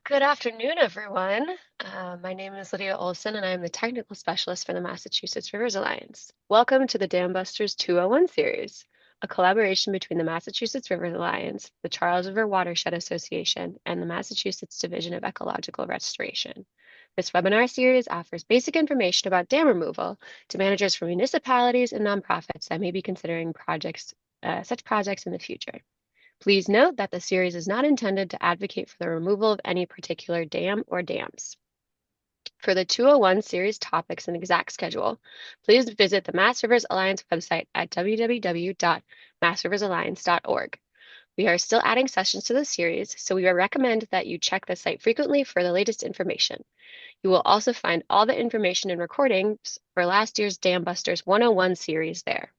Good afternoon, everyone. My name is Lydia Olson, and I'm the technical specialist for the Massachusetts Rivers Alliance. Welcome to the Dam Busters 201 series, a collaboration between the Massachusetts Rivers Alliance, the Charles River Watershed Association, and the Massachusetts Division of Ecological Restoration. This webinar series offers basic information about dam removal to managers from municipalities and nonprofits that may be considering such projects in the future. Please note that the series is not intended to advocate for the removal of any particular dam or dams. For the 201 series topics and exact schedule, please visit the Mass Rivers Alliance website at www.massriversalliance.org. We are still adding sessions to the series, so we recommend that you check the site frequently for the latest information. You will also find all the information and recordings for last year's Dam Busters 101 series there.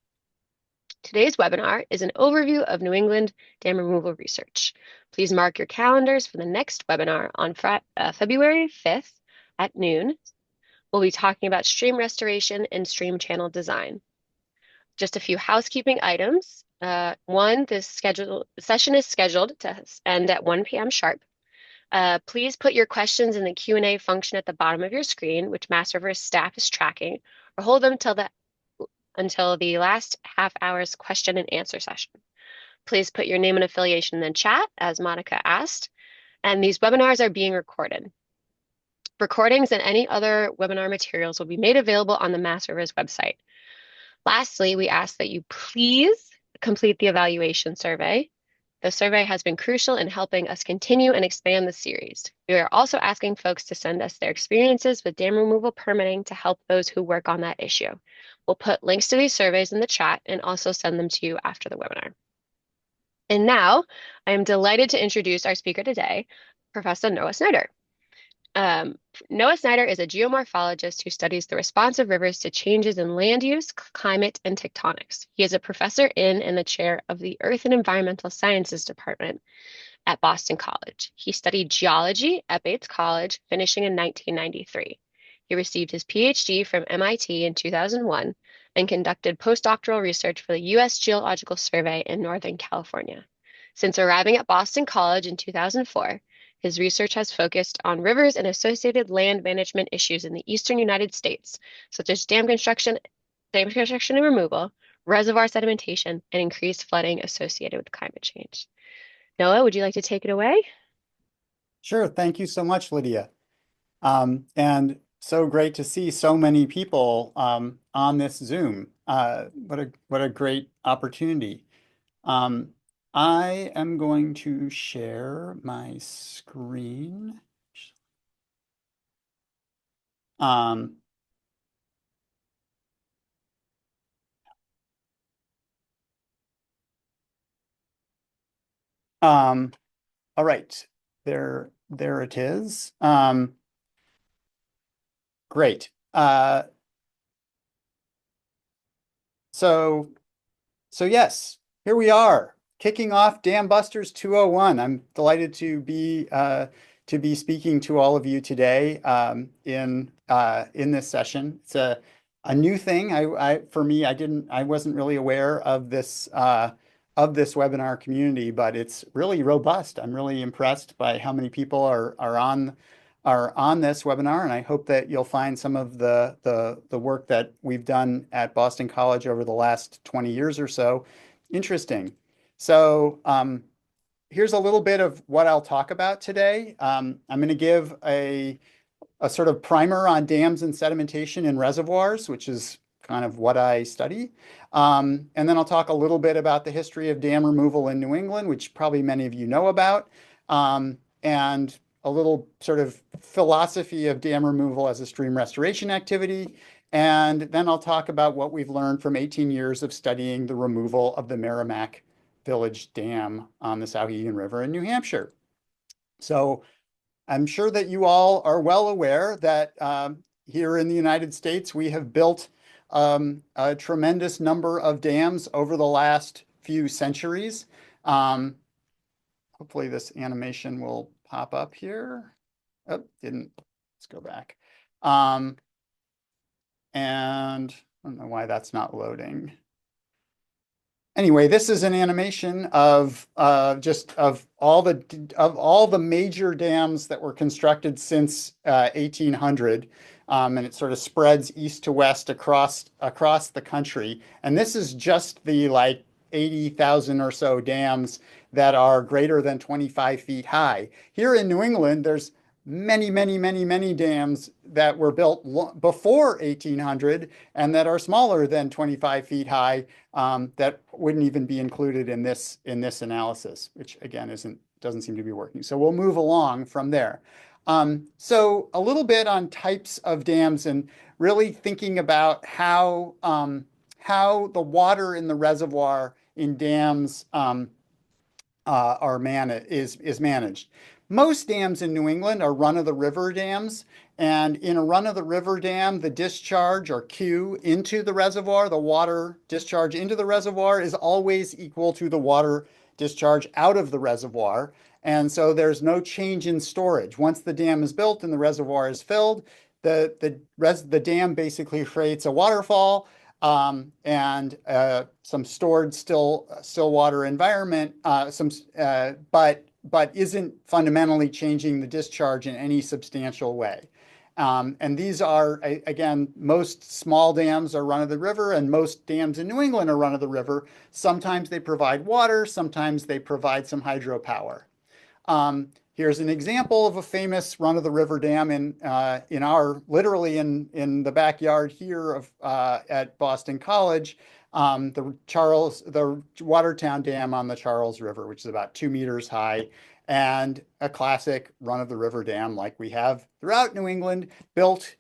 Today's webinar is an overview of New England dam removal research. Please mark your calendars for the next webinar on February 5th at noon. We'll be talking about stream restoration and stream channel design. Just a few housekeeping items. One, this session is scheduled to end at 1 p.m. sharp. Please put your questions in the Q&A function at the bottom of your screen, which Mass Rivers staff is tracking, or hold them until the last half hour's question and answer session. Please put your name and affiliation in the chat, as Monica asked, and these webinars are being recorded. Recordings and any other webinar materials will be made available on the Mass Rivers website. Lastly, we ask that you please complete the evaluation survey. The survey has been crucial in helping us continue and expand the series. We are also asking folks to send us their experiences with dam removal permitting to help those who work on that issue. We'll put links to these surveys in the chat and also send them to you after the webinar. And now, I am delighted to introduce our speaker today, Professor Noah Snyder. Noah Snyder is a geomorphologist who studies the response of rivers to changes in land use, climate, and tectonics. He is a professor in and the chair of the Earth and Environmental Sciences Department at Boston College. He studied geology at Bates College, finishing in 1993. He received his PhD from MIT in 2001 and conducted postdoctoral research for the U.S. Geological Survey in Northern California. Since arriving at Boston College in 2004, his research has focused on rivers and associated land management issues in the eastern United States, such as dam construction and removal, reservoir sedimentation, and increased flooding associated with climate change. Noah, would you like to take it away? Sure. Thank you so much, Lydia. And so great to see so many people on this Zoom. What a great opportunity. Um, I am going to share my screen. Um, um, all right, there it is. Great. So yes, here we are, kicking off Dam Busters 201. I'm delighted to be speaking to all of you today in this session. It's a new thing. For me, I wasn't really aware of this webinar community, but it's really robust. I'm really impressed by how many people are on this webinar, and I hope that you'll find some of the work that we've done at Boston College over the last 20 years or so interesting. So here's a little bit of what I'll talk about today. I'm going to give a sort of primer on dams and sedimentation in reservoirs, which is kind of what I study. And then I'll talk a little bit about the history of dam removal in New England, which probably many of you know about, and a little sort of philosophy of dam removal as a stream restoration activity. And then I'll talk about what we've learned from 18 years of studying the removal of the Merrimack Village Dam on the Souhegan River in New Hampshire. So I'm sure that you all are well aware that here in the United States, we have built a tremendous number of dams over the last few centuries. Hopefully this animation will pop up here. Oh, didn't. Let's go back. And I don't know why that's not loading. Anyway, this is an animation of just of all the major dams that were constructed since 1800, and it sort of spreads east to west across the country. And this is just the like 80,000 or so dams that are greater than 25 feet high. Here in New England, there's many, many, many, many dams that were built before 1800 and that are smaller than 25 feet high, that wouldn't even be included in this analysis, which again doesn't seem to be working. So we'll move along from there. So a little bit on types of dams and really thinking about how the water in the reservoir in dams is managed. Most dams in New England are run-of-the-river dams, and in a run-of-the-river dam, the discharge or Q into the reservoir, the water discharge into the reservoir is always equal to the water discharge out of the reservoir. And so there's no change in storage. Once the dam is built and the reservoir is filled, the dam basically creates a waterfall, and some stored still water environment, but isn't fundamentally changing the discharge in any substantial way. And these are, again, most small dams are run of the river, and most dams in New England are run of the river. Sometimes they provide water, sometimes they provide some hydropower. Here's an example of a famous run-of-the-river dam in our literally in the backyard here of at Boston College, the Watertown Dam on the Charles River, which is about 2 meters high, and a classic run-of-the-river dam like we have throughout New England, built.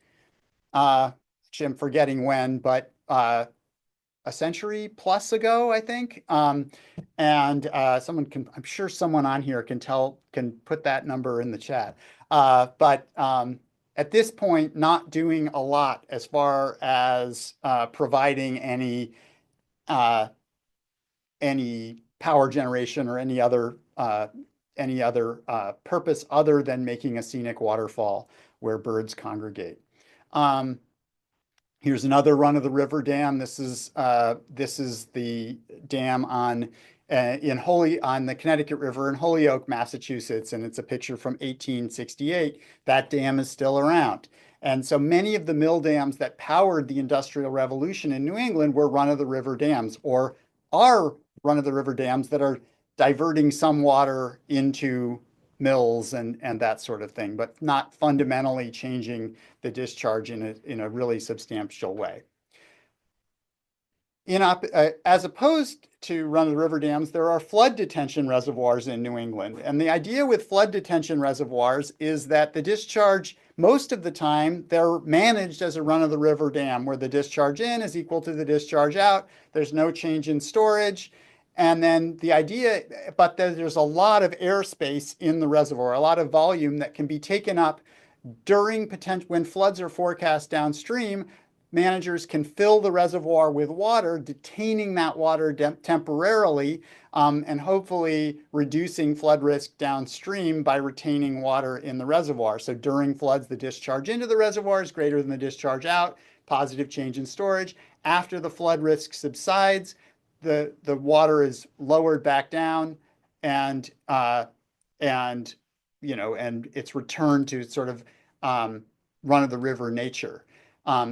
Actually, I'm forgetting when, but a century plus ago, I think. And I'm sure someone on here can put that number in the chat. But at this point, not doing a lot as far as providing uh, any power generation or any other purpose other than making a scenic waterfall where birds congregate. Here's another run-of-the-river dam. This is the dam on the Connecticut River in Holyoke, Massachusetts, and it's a picture from 1868. That dam is still around. And so many of the mill dams that powered the Industrial Revolution in New England were run-of-the-river dams, or are run-of-the-river dams that are diverting some water into mills and that sort of thing, but not fundamentally changing the discharge in a really substantial way. As opposed to run-of-the-river dams, there are flood detention reservoirs in New England. And the idea with flood detention reservoirs is that the discharge, most of the time, they're managed as a run-of-the-river dam where the discharge in is equal to the discharge out. There's no change in storage. And then but there's a lot of airspace in the reservoir, a lot of volume that can be taken up when floods are forecast downstream. Managers can fill the reservoir with water, detaining that water temporarily, and hopefully reducing flood risk downstream by retaining water in the reservoir. So during floods, the discharge into the reservoir is greater than the discharge out, positive change in storage. After the flood risk subsides, the water is lowered back down, and and and it's returned to sort of run-of-the-river nature.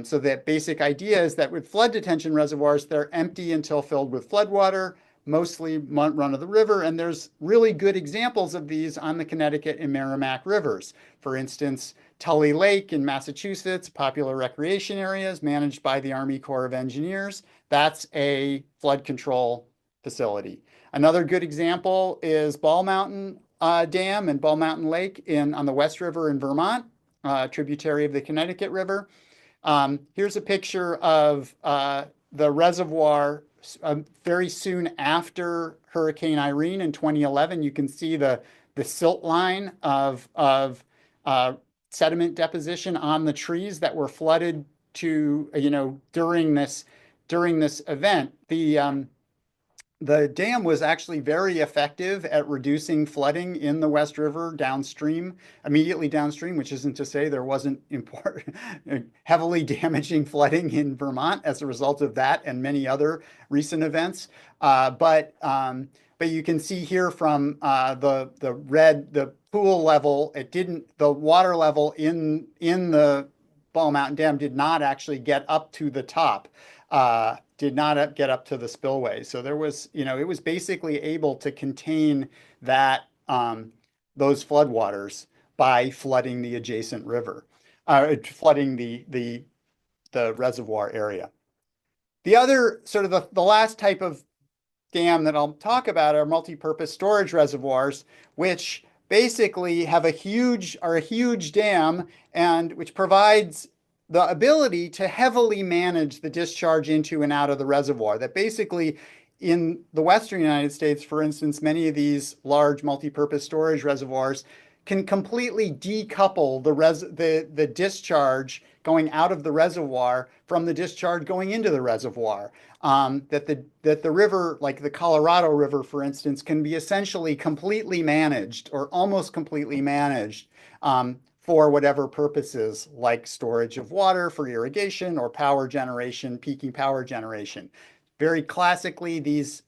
So that basic idea is that with flood detention reservoirs, they're empty until filled with floodwater, mostly run-of-the-river, and there's really good examples of these on the Connecticut and Merrimack rivers. For instance, Tully Lake in Massachusetts, popular recreation areas managed by the Army Corps of Engineers. That's a flood control facility. Another good example is Ball Mountain Dam and Ball Mountain Lake on the West River in Vermont, tributary of the Connecticut River. Here's a picture of the reservoir very soon after Hurricane Irene in 2011. You can see the silt line of sediment deposition on the trees that were flooded during this event. the dam was actually very effective at reducing flooding in the West River downstream, immediately downstream, which isn't to say there wasn't important, heavily damaging flooding in Vermont as a result of that and many other recent events. But you can see here from the pool level, the water level in the Ball Mountain Dam did not actually get up to the top, did not get up to the spillway. So there was, it was basically able to contain that those floodwaters by flooding the adjacent river, flooding the reservoir area. The other sort of the last type of dam that I'll talk about are multi-purpose storage reservoirs, which basically are a huge dam and which provides the ability to heavily manage the discharge into and out of the reservoir. That basically in the Western United States, for instance, many of these large multi-purpose storage reservoirs can completely decouple the discharge going out of the reservoir from the discharge going into the reservoir. That the river, like the Colorado River, for instance, can be essentially completely managed or almost completely managed for whatever purposes, like storage of water for irrigation or power generation, peaking power generation. Very classically, these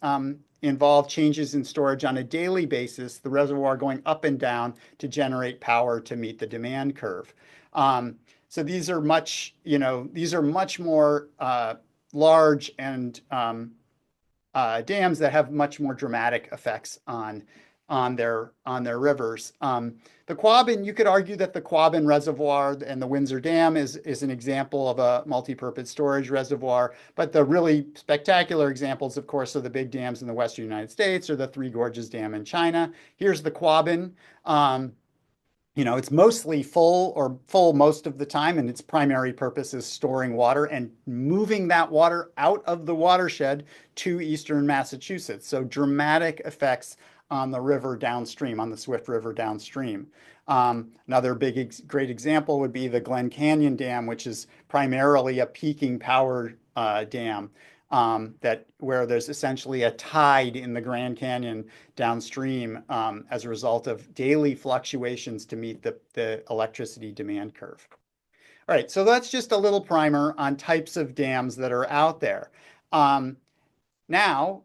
involve changes in storage on a daily basis, the reservoir going up and down to generate power to meet the demand curve. So these are much more large and dams that have much more dramatic effects on their rivers. The Quabbin, you could argue that the Quabbin Reservoir and the Windsor Dam is an example of a multi-purpose storage reservoir, but the really spectacular examples, of course, are the big dams in the Western United States or the Three Gorges Dam in China. Here's the Quabbin. It's mostly full most of the time, and its primary purpose is storing water and moving that water out of the watershed to eastern Massachusetts. So dramatic effects on the river downstream, on the Swift River downstream. Another great example would be the Glen Canyon Dam, which is primarily a peaking power dam. Where there's essentially a tide in the Grand Canyon downstream as a result of daily fluctuations to meet the electricity demand curve. All right, so that's just a little primer on types of dams that are out there. Now,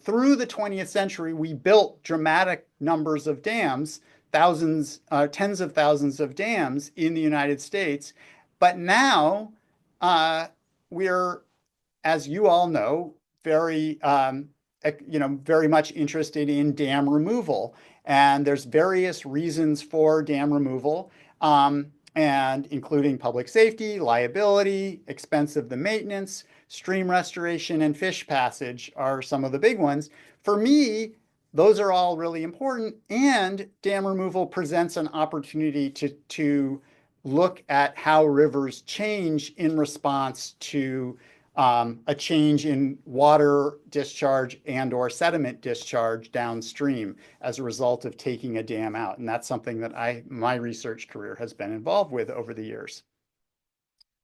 through the 20th century, we built dramatic numbers of dams, tens of thousands of dams in the United States. But now we're, as you all know, very much interested in dam removal. And there's various reasons for dam removal, and including public safety, liability, expense of the maintenance, stream restoration, and fish passage are some of the big ones. For me, those are all really important, and dam removal presents an opportunity to look at how rivers change in response to a change in water discharge and or sediment discharge downstream as a result of taking a dam out. And that's something that my research career has been involved with over the years.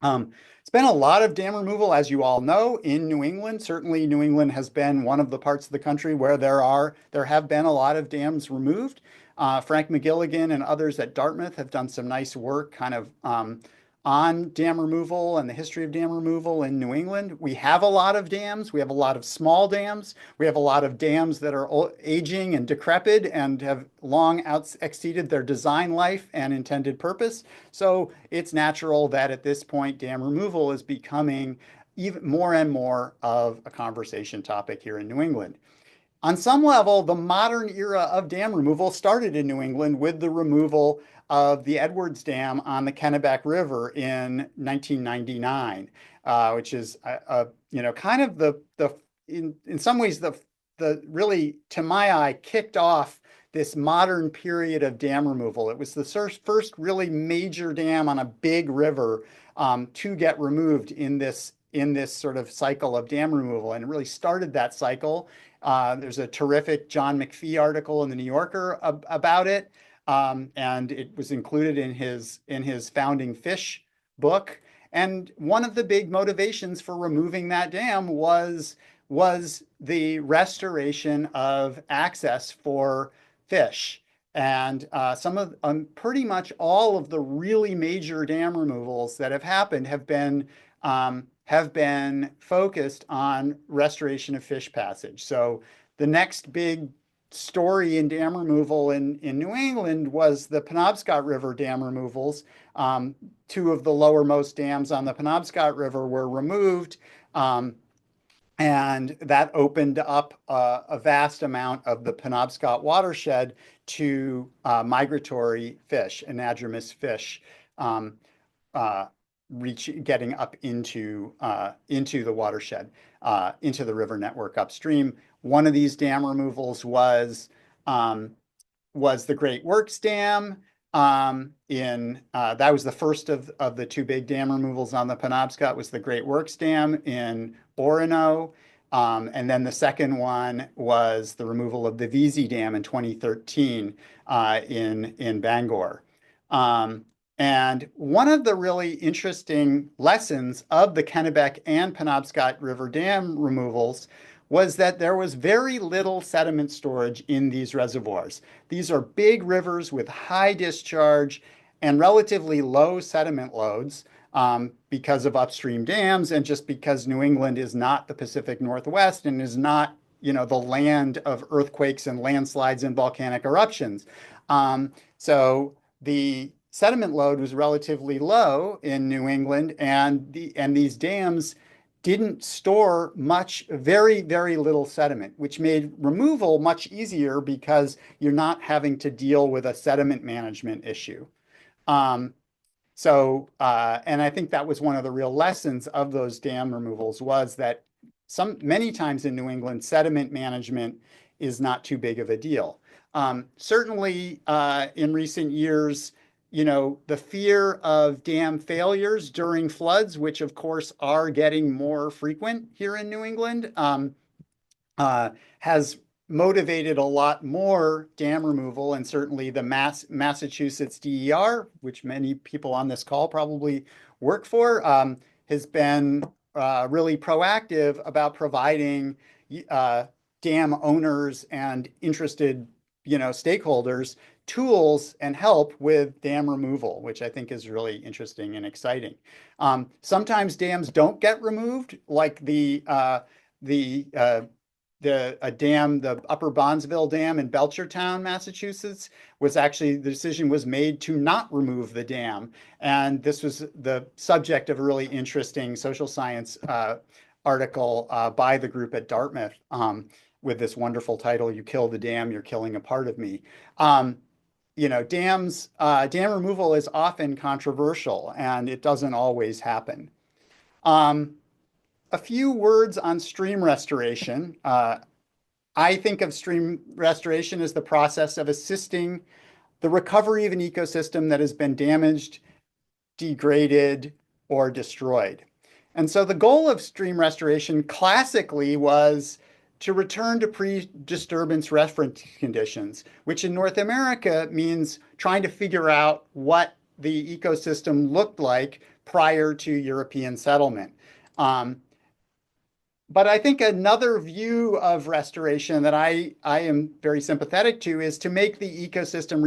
It's been a lot of dam removal, as you all know, in New England. Certainly, New England has been one of the parts of the country where there have been a lot of dams removed. Frank McGilligan and others at Dartmouth have done some nice work kind of on dam removal and the history of dam removal in New England. We have a lot of dams. We have a lot of small dams. We have a lot of dams that are aging and decrepit and have long exceeded their design life and intended purpose. So it's natural that at this point, dam removal is becoming even more and more of a conversation topic here in New England. On some level, the modern era of dam removal started in New England with the removal of the Edwards Dam on the Kennebec River in 1999, which is kind of in some ways the really, to my eye, kicked off this modern period of dam removal. It was the first really major dam on a big river to get removed in this sort of cycle of dam removal, and it really started that cycle. There's a terrific John McPhee article in the New Yorker about it, and it was included in his Founding Fish book. And one of the big motivations for removing that dam was was the restoration of access for fish. And some of pretty much all of the really major dam removals that have been focused on restoration of fish passage. So the next big story in dam removal in New England was the Penobscot River dam removals. Two of the lowermost dams on the Penobscot River were removed. Um, and that opened up a vast amount of the Penobscot watershed to migratory fish, anadromous fish, um, uh, getting up into the watershed, into the river network upstream. One of these dam removals um, was the Great Works Dam. That was the first of the two big dam removals on the Penobscot was the Great Works Dam in Orono. And then the second one was the removal of the Vesey Dam in 2013 in Bangor. Um, and one of the really interesting lessons of the Kennebec and Penobscot River Dam removals was that there was very little sediment storage in these reservoirs. These are big rivers with high discharge and relatively low sediment loads because of upstream dams and just because New England is not the Pacific Northwest and is not, the land of earthquakes and landslides and volcanic eruptions. So the sediment load was relatively low in New England, and these dams didn't store much, very, very little sediment, which made removal much easier because you're not having to deal with a sediment management issue. Um, and I think that was one of the real lessons of those dam removals was that many times in New England, sediment management is not too big of a deal. Certainly, in recent years, the fear of dam failures during floods, which of course are getting more frequent here in New England, uh, has motivated a lot more dam removal, and certainly the Massachusetts DER, which many people on this call probably work for, has been really proactive about providing uh, dam owners and interested, stakeholders tools and help with dam removal, which I think is really interesting and exciting. Sometimes dams don't get removed, like the a dam, the Upper Bondsville Dam in Belchertown, Massachusetts, was actually the decision was made to not remove the dam. And this was the subject of a really interesting social science article by the group at Dartmouth with this wonderful title, "You Kill the Dam, You're Killing a Part of Me." Dam removal is often controversial and it doesn't always happen. Um, a few words on stream restoration. I think of stream restoration as the process of assisting the recovery of an ecosystem that has been damaged, degraded, or destroyed. And so the goal of stream restoration classically was to return to pre-disturbance reference conditions, which in North America means trying to figure out what the ecosystem looked like prior to European settlement. Um, but I think another view of restoration that I am very sympathetic to is to make the ecosystem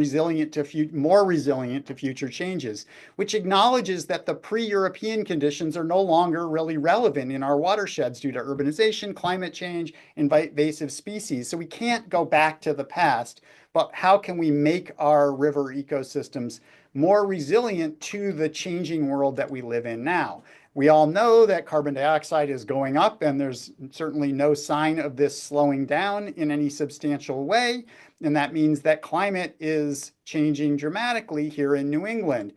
more resilient to future changes, which acknowledges that the pre-European conditions are no longer really relevant in our watersheds due to urbanization, climate change, invasive species. So we can't go back to the past, but how can we make our river ecosystems more resilient to the changing world that we live in now? We all know that carbon dioxide is going up, and there's certainly no sign of this slowing down in any substantial way. And that means that climate is changing dramatically here in New England.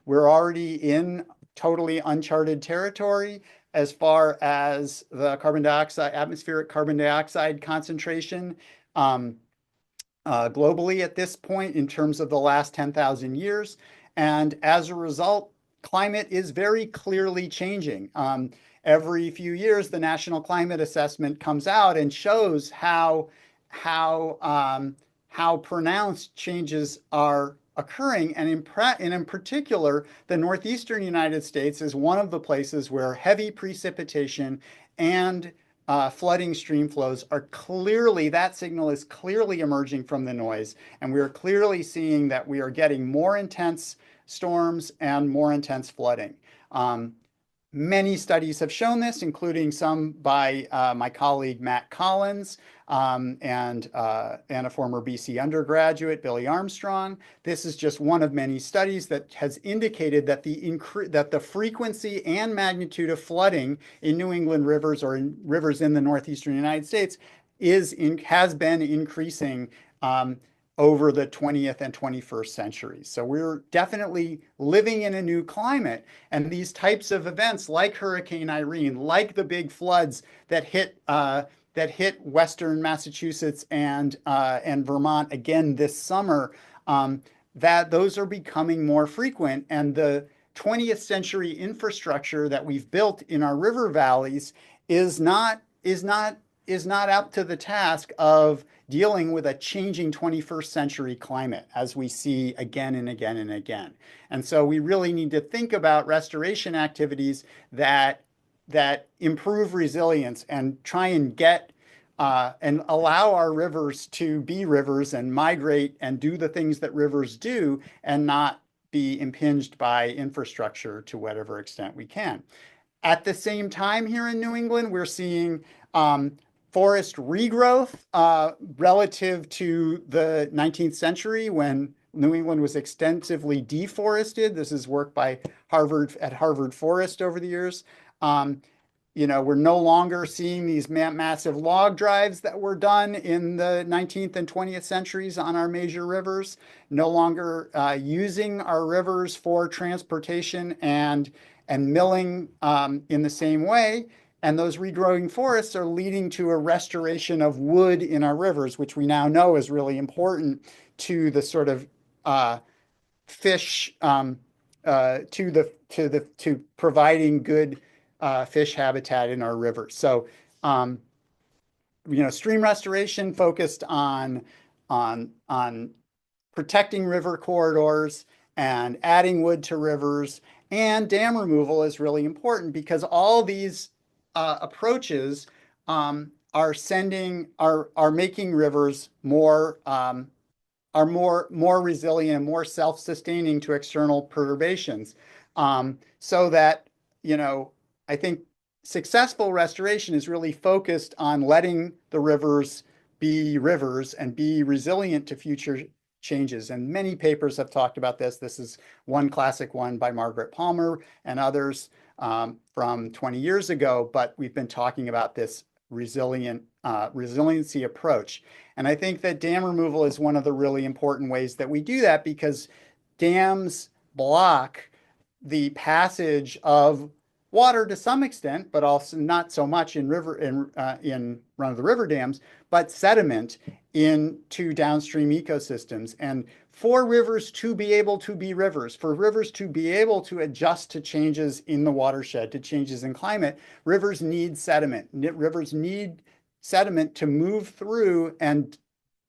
We're already in totally uncharted territory as far as the atmospheric carbon dioxide concentration. Globally at this point in terms of the last 10,000 years. And as a result, climate is very clearly changing. Every few years, the National Climate Assessment comes out and shows how pronounced changes are occurring. And in particular, the northeastern United States is one of the places where heavy precipitation and flooding stream flows are clearly, that signal is clearly emerging from the noise. And we are clearly seeing that we are getting more intense storms and more intense flooding. Um, Many studies have shown this, including some by my colleague Matt Collins and a former BC undergraduate, Billy Armstrong. This is just one of many studies that has indicated that the frequency and magnitude of flooding in New England rivers or in rivers in the northeastern United States has been increasing over the 20th and 21st centuries. So we're definitely living in a new climate. And these types of events, like Hurricane Irene, like the big floods that hit Western Massachusetts and Vermont again this summer, that those are becoming more frequent. And the 20th century infrastructure that we've built in our river valleys is not is not is not up to the task of dealing with a changing 21st century climate, as we see again and again and again. And so we really need to think about restoration activities that improve resilience and try and get and allow our rivers to be rivers and migrate and do the things that rivers do and not be impinged by infrastructure to whatever extent we can. At the same time, here in New England, we're seeing forest regrowth relative to the 19th century when New England was extensively deforested. This is work by Harvard Forest over the years. Um, we're no longer seeing these massive log drives that were done in the 19th and 20th centuries on our major rivers, no longer using our rivers for transportation and milling in the same way. And those regrowing forests are leading to a restoration of wood in our rivers, which we now know is really important to the sort of fish to providing good fish habitat in our rivers. So, stream restoration focused on protecting river corridors and adding wood to rivers, and dam removal is really important because all these approaches are making rivers more resilient and more self-sustaining to external perturbations. So that, I think successful restoration is really focused on letting the rivers be rivers and be resilient to future changes. And many papers have talked about this. This is one classic one by Margaret Palmer and others from 20 years ago, but we've been talking about this resiliency approach. And I think that dam removal is one of the really important ways that we do that because dams block the passage of water to some extent, but also not so much in run-of-the-river dams, but sediment into downstream ecosystems. And for rivers to be able to be rivers, for rivers to be able to adjust to changes in the watershed, to changes in climate, rivers need sediment. Rivers need sediment to move through and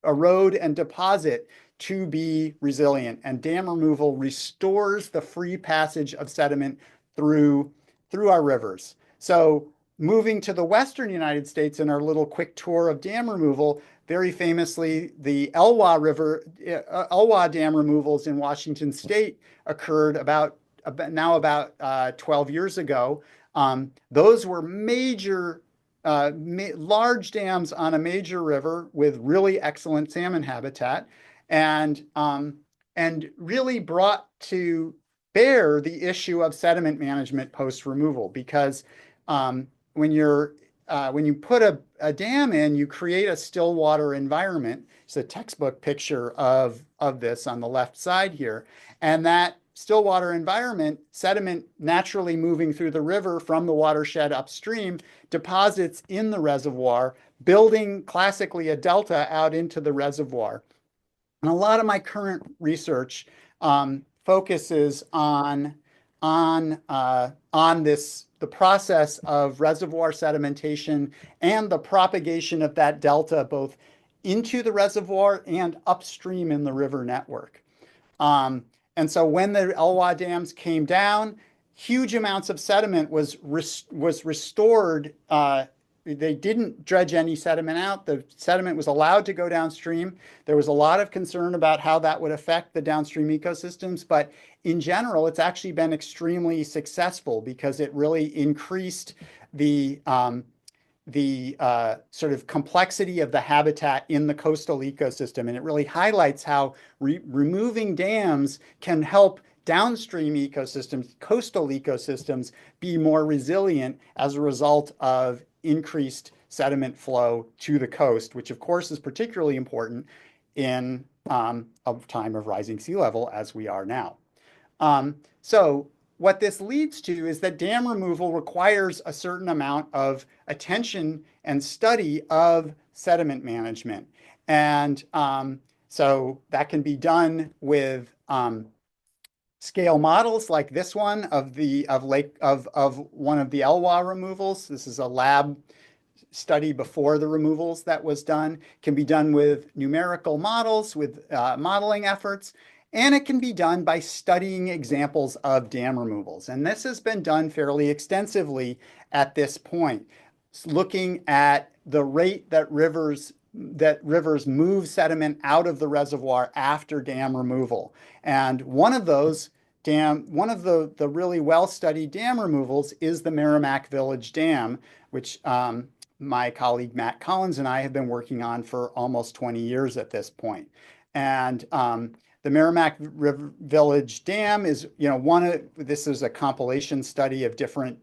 erode and deposit to be resilient. And dam removal restores the free passage of sediment through our rivers. So moving to the Western United States in our little quick tour of dam removal, very famously, the Elwha Dam removals in Washington State occurred about 12 years ago. Those were large dams on a major river with really excellent salmon habitat, and really brought to bear the issue of sediment management post removal. Because when you put a dam in, you create a still water environment. It's a textbook picture of this on the left side here. And that still water environment, sediment naturally moving through the river from the watershed upstream, deposits in the reservoir, building classically a delta out into the reservoir. And a lot of my current research focuses on the process of reservoir sedimentation and the propagation of that delta both into the reservoir and upstream in the river network. And so when the Elwha dams came down, huge amounts of sediment was restored they didn't dredge any sediment out. The sediment was allowed to go downstream. There was a lot of concern about how that would affect the downstream ecosystems, but in general, it's actually been extremely successful because it really increased the sort of complexity of the habitat in the coastal ecosystem. And it really highlights how removing dams can help downstream ecosystems, coastal ecosystems, be more resilient as a result of increased sediment flow to the coast, which of course is particularly important in a time of rising sea level as we are now. So what this leads to is that dam removal requires a certain amount of attention and study of sediment management. And so that can be done with scale models like this one of one of the Elwha removals. This is a lab study before the removals that was done. It can be done with numerical models, with modeling efforts, and it can be done by studying examples of dam removals. And this has been done fairly extensively at this point, looking at the rate that rivers move sediment out of the reservoir after dam removal. And one of the really well-studied dam removals is the Merrimack Village Dam, which my colleague Matt Collins and I have been working on for almost 20 years at this point. And the Merrimack Village Dam is, this is a compilation study of different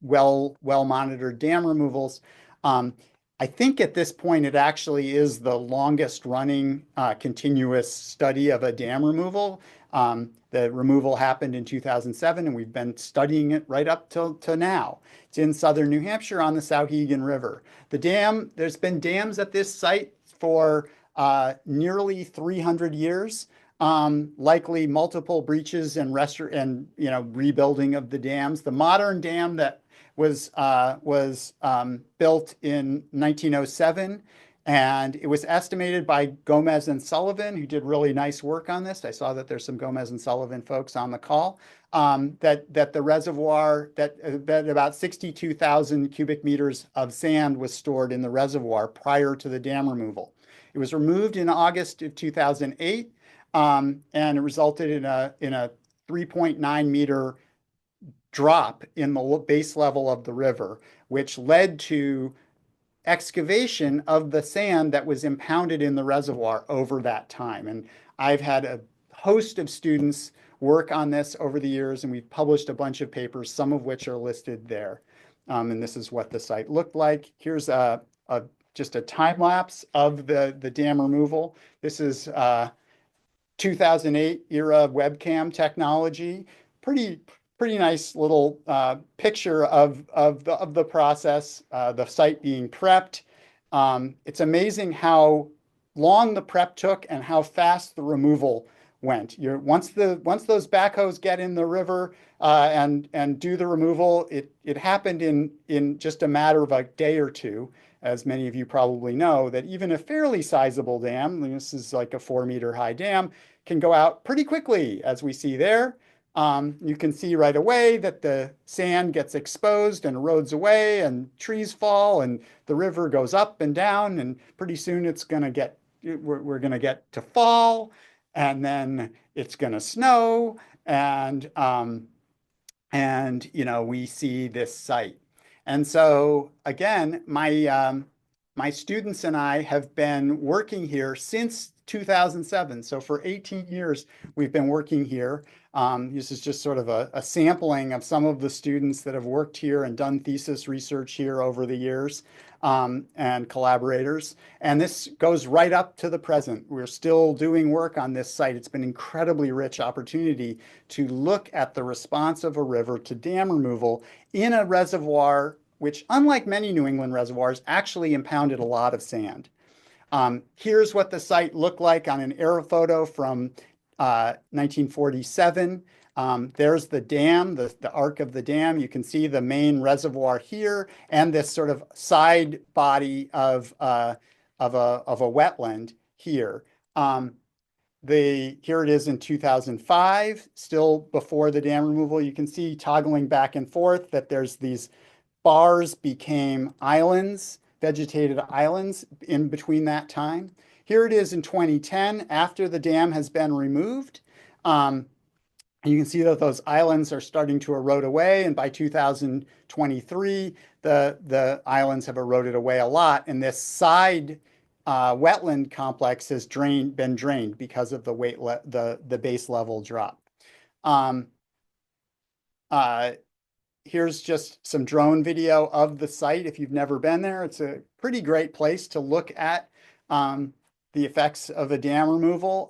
well-monitored dam removals. I think at this point it actually is the longest running continuous study of a dam removal. The removal happened in 2007, and we've been studying it right up to now. It's in southern New Hampshire on the Souhegan River. There's been dams at this site for nearly 300 years, likely multiple breaches and rebuilding of the dams. The modern dam that was built in 1907, and it was estimated by Gomez and Sullivan, who did really nice work on this. I saw that there's some Gomez and Sullivan folks on the call. That the reservoir, that about 62,000 cubic meters of sand was stored in the reservoir prior to the dam removal. It was removed in August of 2008, and it resulted in a 3.9 meter drop in the base level of the river, which led to excavation of the sand that was impounded in the reservoir over that time. And I've had a host of students work on this over the years, and we've published a bunch of papers, some of which are listed there. And this is what the site looked like. Here's just a time lapse of the dam removal. This is 2008 era webcam technology. Pretty nice little picture of the process, the site being prepped. It's amazing how long the prep took and how fast the removal went. Once those backhoes get in the river and do the removal, it happened in just a matter of a day or two. As many of you probably know, that even a fairly sizable dam, this is like a 4-meter high dam, can go out pretty quickly, as we see there. You can see right away that the sand gets exposed and erodes away, and trees fall, and the river goes up and down, and pretty soon we're going to get to fall, and then it's going to snow, and we see this site. And so again, my students and I have been working here since 2007. So for 18 years, we've been working here. This is just sort of a sampling of some of the students that have worked here and done thesis research here over the years, and collaborators. And this goes right up to the present. We're still doing work on this site. It's been an incredibly rich opportunity to look at the response of a river to dam removal in a reservoir, which, unlike many New England reservoirs, actually impounded a lot of sand. Here's what the site looked like on an air photo from 1947. There's the dam, the arc of the dam. You can see the main reservoir here and this sort of side body of a wetland here. Here it is in 2005, still before the dam removal. You can see toggling back and forth that there's these bars became islands, vegetated islands in between that time. Here it is in 2010 after the dam has been removed. Um, and you can see that those islands are starting to erode away. And by 2023, the islands have eroded away a lot. And this side wetland complex has been drained because of the base level drop. Um, uh, Here's just some drone video of the site. If you've never been there, it's a pretty great place to look at the effects of a dam removal.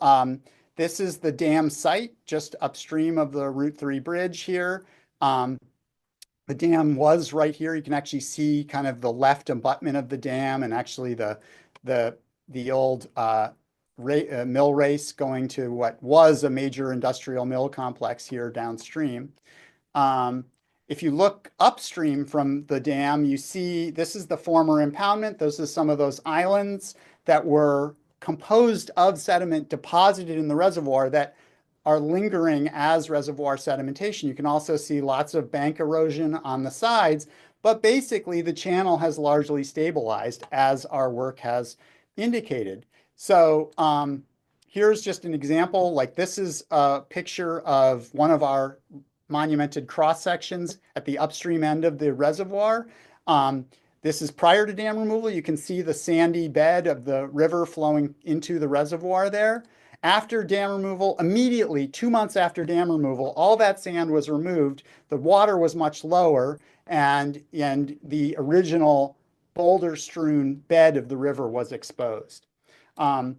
This is the dam site just upstream of the Route 3 bridge here. Um, the dam was right here. You can actually see kind of the left abutment of the dam and actually the the old mill race going to what was a major industrial mill complex here downstream. Um, if you look upstream from the dam, you see this is the former impoundment. Those are some of those islands that were composed of sediment deposited in the reservoir that are lingering as reservoir sedimentation. You can also see lots of bank erosion on the sides, but basically the channel has largely stabilized as our work has indicated. So here's just an example. Like this is a picture of one of our monumented cross sections at the upstream end of the reservoir. Um, this is prior to dam removal. You can see the sandy bed of the river flowing into the reservoir there. After dam removal, immediately 2 months after dam removal, all that sand was removed. The water was much lower, and the original boulder-strewn bed of the river was exposed. Um,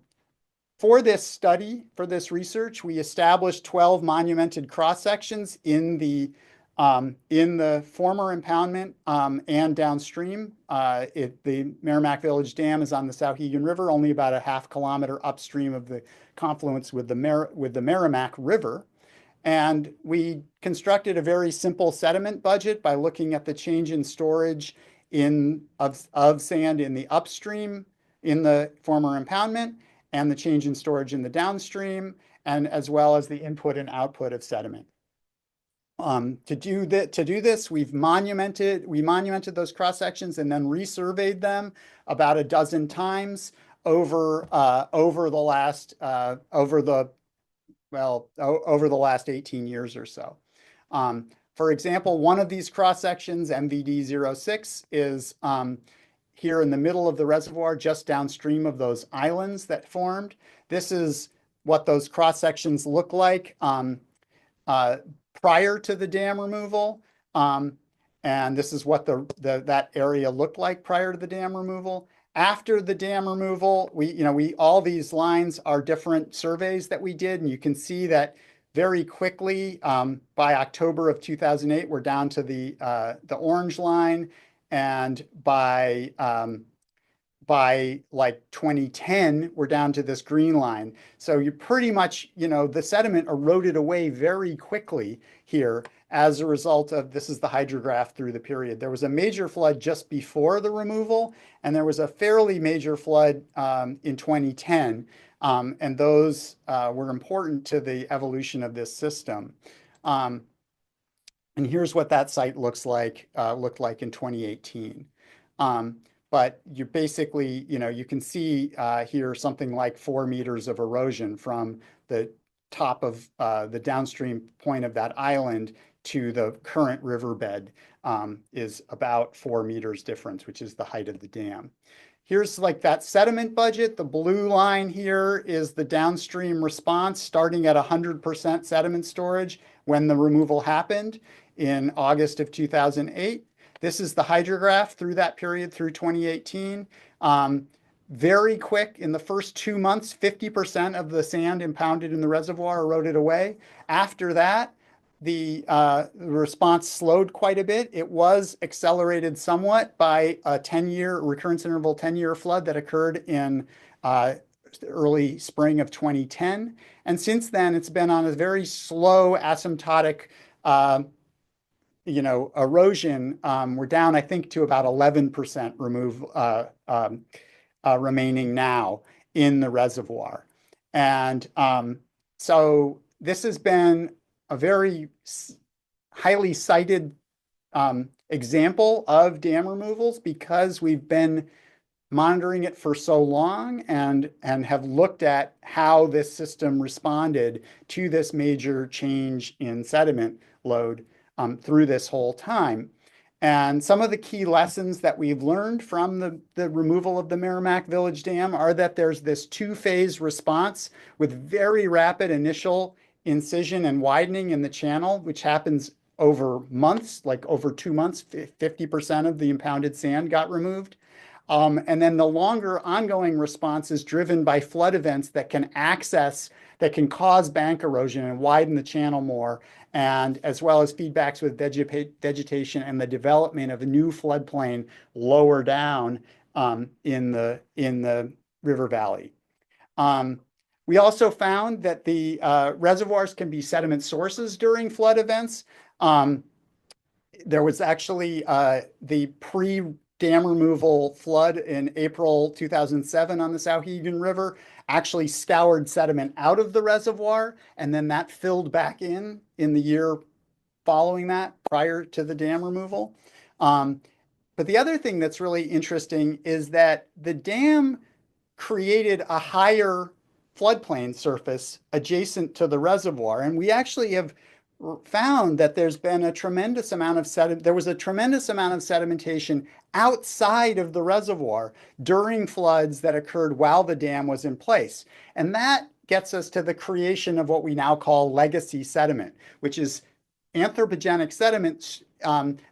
for this study, for this research, we established 12 monumented cross sections in the former impoundment and downstream. The Merrimack Village Dam is on the Sauhegan River, only about a half-kilometer upstream of the confluence with the Merrimack River. And we constructed a very simple sediment budget by looking at the change in storage of sand in the upstream in the former impoundment and the change in storage in the downstream, and as well as the input and output of sediment. To do this, we monumented those cross sections and then resurveyed them about a dozen times over the last over the last 18 years or so. For example, one of these cross sections, MVD-06, is here in the middle of the reservoir, just downstream of those islands that formed. This is what those cross sections look like uh, prior to the dam removal. And this is what that area looked like prior to the dam removal. After the dam removal, all these lines are different surveys that we did, and you can see that very quickly by October of 2008, we're down to the orange line, and by like 2010, we're down to this green line. So you pretty much, the sediment eroded away very quickly here as a result of this is the hydrograph through the period. There was a major flood just before the removal, and there was a fairly major flood in 2010. And those were important to the evolution of this system. And here's what that site looked like in 2018. But you basically, you can see here something like 4 meters of erosion from the top of the downstream point of that island to the current riverbed is about 4 meters difference, which is the height of the dam. Here's like that sediment budget. The blue line here is the downstream response starting at 100% sediment storage when the removal happened in August of 2008. This is the hydrograph through that period through 2018. Very quick, in the first 2 months, 50% of the sand impounded in the reservoir eroded away. After that, the response slowed quite a bit. It was accelerated somewhat by a 10-year recurrence interval 10-year flood that occurred in early spring of 2010. And since then, it's been on a very slow asymptotic erosion. We're down, I think, to about 11% remaining now in the reservoir. And so this has been a very highly cited example of dam removals because we've been monitoring it for so long and have looked at how this system responded to this major change in sediment load through this whole time. And some of the key lessons that we've learned from the removal of the Merrimack Village Dam are that there's this two-phase response with very rapid initial incision and widening in the channel, which happens over months, like over 2 months, 50% of the impounded sand got removed. And then the longer ongoing response is driven by flood events that that can cause bank erosion and widen the channel more, and as well as feedbacks with vegetation and the development of a new floodplain lower down in the river valley. Um, we also found that the reservoirs can be sediment sources during flood events. Um, there was actually the pre-dam removal flood in April 2007 on the Souhegan River actually scoured sediment out of the reservoir, and then that filled back in the year following that, prior to the dam removal. Um, but the other thing that's really interesting is that the dam created a higher floodplain surface adjacent to the reservoir. And we actually have found that there's been a tremendous amount of there was a tremendous amount of sedimentation outside of the reservoir during floods that occurred while the dam was in place. And that gets us to the creation of what we now call legacy sediment, which is anthropogenic sediment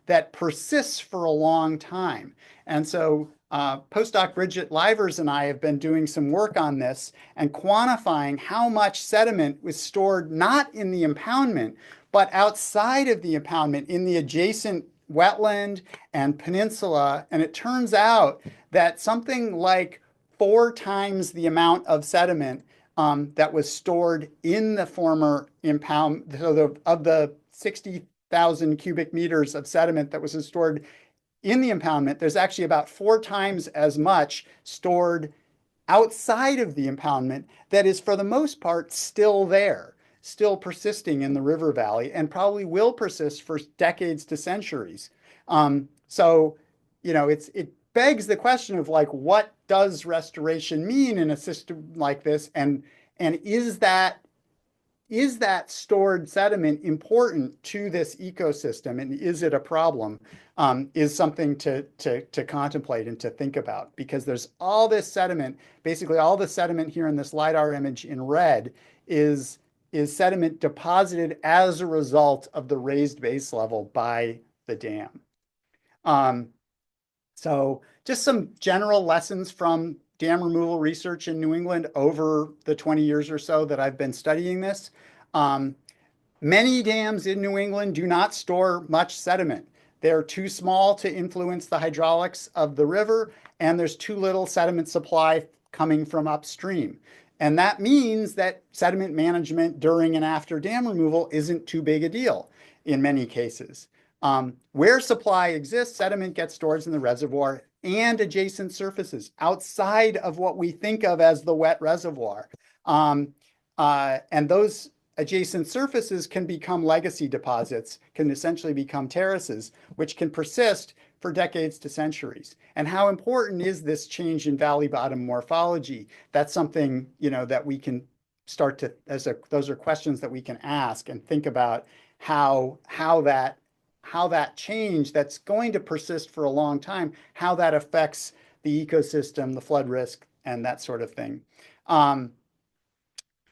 that persists for a long time. And so postdoc Bridget Livers and I have been doing some work on this and quantifying how much sediment was stored not in the impoundment, but outside of the impoundment in the adjacent wetland and peninsula. And it turns out that something like 4 times the amount of sediment that was stored in the former impound, so of the 60,000 cubic meters of sediment that was stored in the impoundment, there's actually about 4 times as much stored outside of the impoundment that is, for the most part, still there, still persisting in the river valley, and probably will persist for decades to centuries. So, it begs the question of like, what does restoration mean in a system like this, and is that stored sediment important to this ecosystem, and is it a problem? Is something to contemplate and to think about, because there's all this sediment. Basically, all the sediment here in this LiDAR image in red is sediment deposited as a result of the raised base level by the dam. Um, so just some general lessons from dam removal research in New England over the 20 years or so that I've been studying this. Um, Many dams in New England do not store much sediment. They're too small to influence the hydraulics of the river, and there's too little sediment supply coming from upstream. And that means that sediment management during and after dam removal isn't too big a deal in many cases. Where supply exists, sediment gets stored in the reservoir and adjacent surfaces outside of what we think of as the wet reservoir. And those adjacent surfaces can become legacy deposits, can essentially become terraces, which can persist for decades to centuries. And how important is this change in valley bottom morphology? That's something, that we can start to, those are questions that we can ask and think about how that change that's going to persist for a long time, how that affects the ecosystem, the flood risk, and that sort of thing.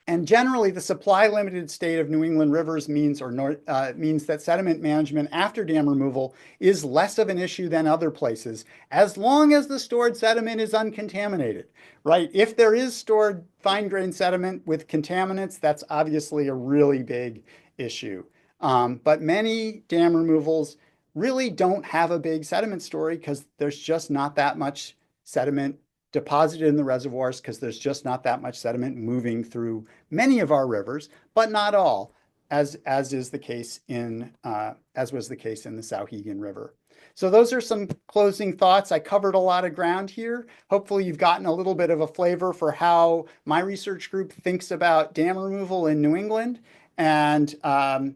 And generally, the supply-limited state of New England rivers means that sediment management after dam removal is less of an issue than other places, as long as the stored sediment is uncontaminated, right? If there is stored fine-grained sediment with contaminants, that's obviously a really big issue. But many dam removals really don't have a big sediment story because there's just not that much sediment deposited in the reservoirs, because there's just not that much sediment moving through many of our rivers, but not all, as was the case in the Souhegan River. So those are some closing thoughts. I covered a lot of ground here. Hopefully you've gotten a little bit of a flavor for how my research group thinks about dam removal in New England. and reservoir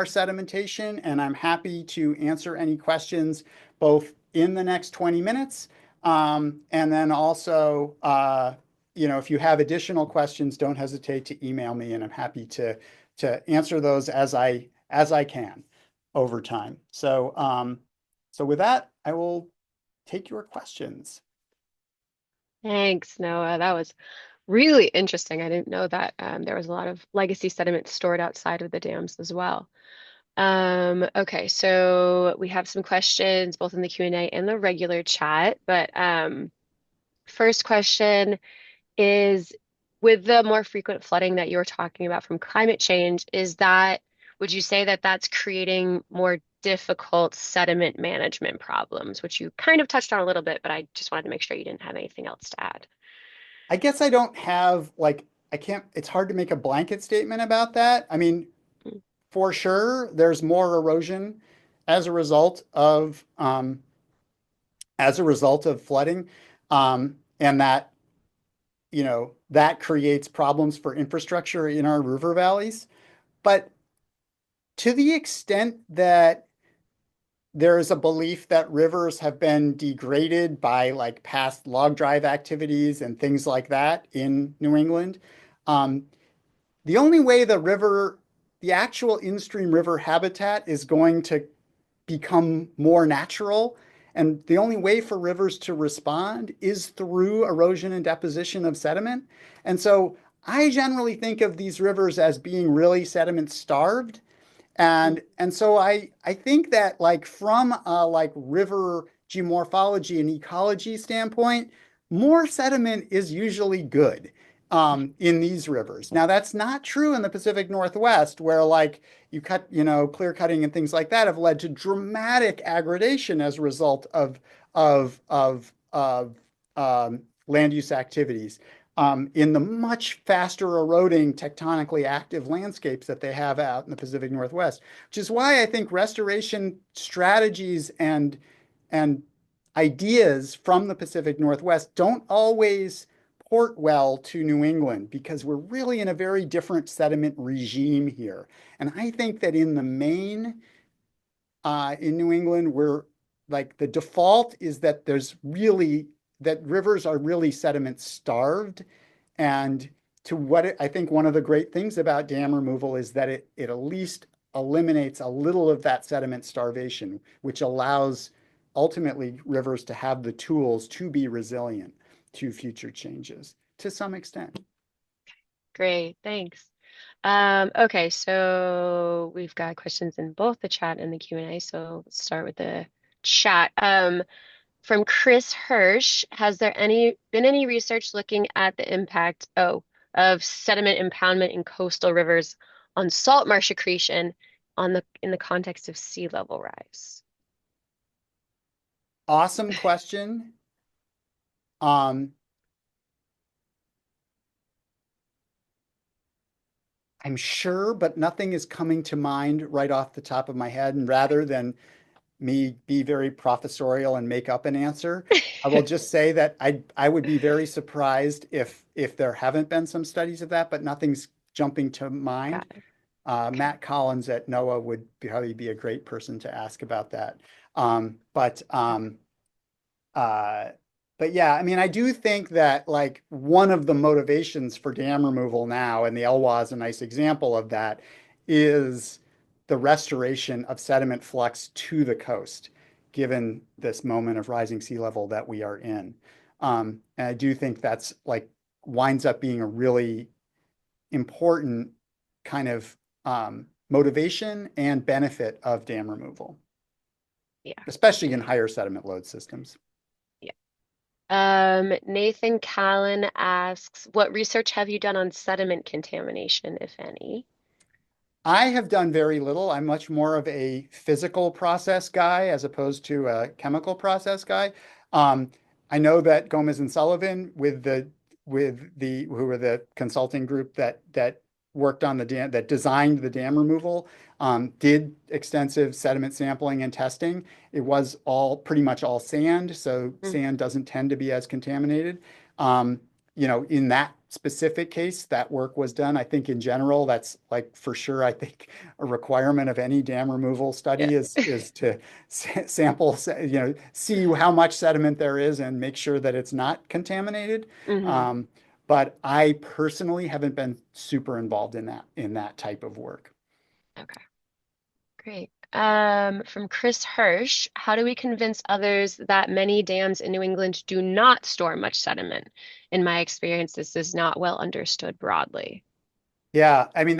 sedimentation. And I'm happy to answer any questions both in the next 20 minutes. And then also, if you have additional questions, don't hesitate to email me, and I'm happy to answer those as I can over time. So with that, I will take your questions. Thanks, Noah. That was really interesting. I didn't know that there was a lot of legacy sediment stored outside of the dams as well. Okay, so we have some questions both in the Q&A and the regular chat, but first question is with the more frequent flooding that you were talking about from climate change, would you say that that's creating more difficult sediment management problems, which you kind of touched on a little bit, but I just wanted to make sure you didn't have anything else to add. I guess I don't have like I can't it's hard to make a blanket statement about that. I mean, Mm, for sure, there's more erosion as a result of flooding, and that creates problems for infrastructure in our river valleys. But to the extent that there is a belief that rivers have been degraded by like past log drive activities and things like that in New England. Um, the only way the actual in-stream river habitat is going to become more natural, and the only way for rivers to respond is through erosion and deposition of sediment. And so I generally think of these rivers as being really sediment starved. mm, And so I think that like from a like river geomorphology and ecology standpoint, more sediment is usually good in these rivers. Now that's not true in the Pacific Northwest, where like clear cutting and things like that have led to dramatic aggradation as a result of land use activities in the much faster eroding tectonically active landscapes that they have out in the Pacific Northwest, which is why I think restoration strategies and ideas from the Pacific Northwest don't always port well to New England because we're really in a very different sediment regime here. And I think that in the main, in New England, we're like the default is that that rivers are really sediment starved. And I think one of the great things about dam removal is that it at least eliminates a little of that sediment starvation, which allows ultimately rivers to have the tools to be resilient to future changes to some extent. great, thanks. Okay, so we've got questions in both the chat and the Q&A, so let's start with the chat. From Chris Hirsch, has there been any research looking at the impact, of sediment impoundment in coastal rivers on salt marsh accretion in the context of sea level rise? Awesome question. Um, I'm sure, but nothing is coming to mind right off the top of my head. And rather than me be very professorial and make up an answer, I will just say that I would be very surprised if there haven't been some studies of that, but nothing's jumping to mind. Got it. Okay. Matt Collins at NOAA would probably be a great person to ask about that. Um, but um, uh, but yeah, I mean, I do think that like one of the motivations for dam removal now, and the Elwha is a nice example of that, is the restoration of sediment flux to the coast, given this moment of rising sea level that we are in. And I do think that's like winds up being a really important kind of motivation and benefit of dam removal, Yeah. especially in Okay. higher sediment load systems. Yeah. Nathan Callan asks, what research have you done on sediment contamination, if any? I have done very little. I'm much more of a physical process guy as opposed to a chemical process guy. Um, I know that Gomez and Sullivan who were the consulting group that worked on the dam that designed the dam removal, did extensive sediment sampling and testing. It was all pretty much all sand, so Mm, sand doesn't tend to be as contaminated. Um, in that specific case, that work was done. I think in general, that's like for sure, I think a requirement of any dam removal Yeah. study is to sample, see how much sediment there is and make sure that it's not contaminated. Hmm. Um, but I personally haven't been super involved in that type of work. Okay, great. From Chris Hirsch, how do we convince others that many dams in New England do not store much sediment? In my experience, this is not well understood broadly. Yeah, I mean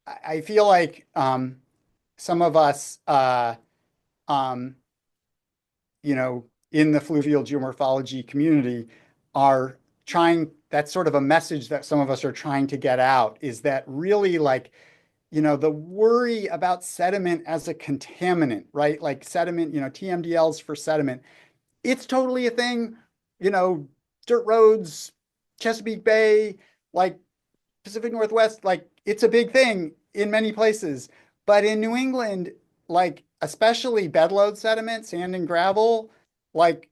I feel like some of us um, in the fluvial geomorphology community are trying, that's sort of a message that some of us are trying to get out, is that really like, the worry about sediment as a contaminant, right? Like sediment, TMDLs for sediment. It's totally a thing, you know, dirt roads, Chesapeake Bay, like Pacific Northwest, like it's a big thing in many places. But in New England, like especially bedload sediment, sand and gravel, like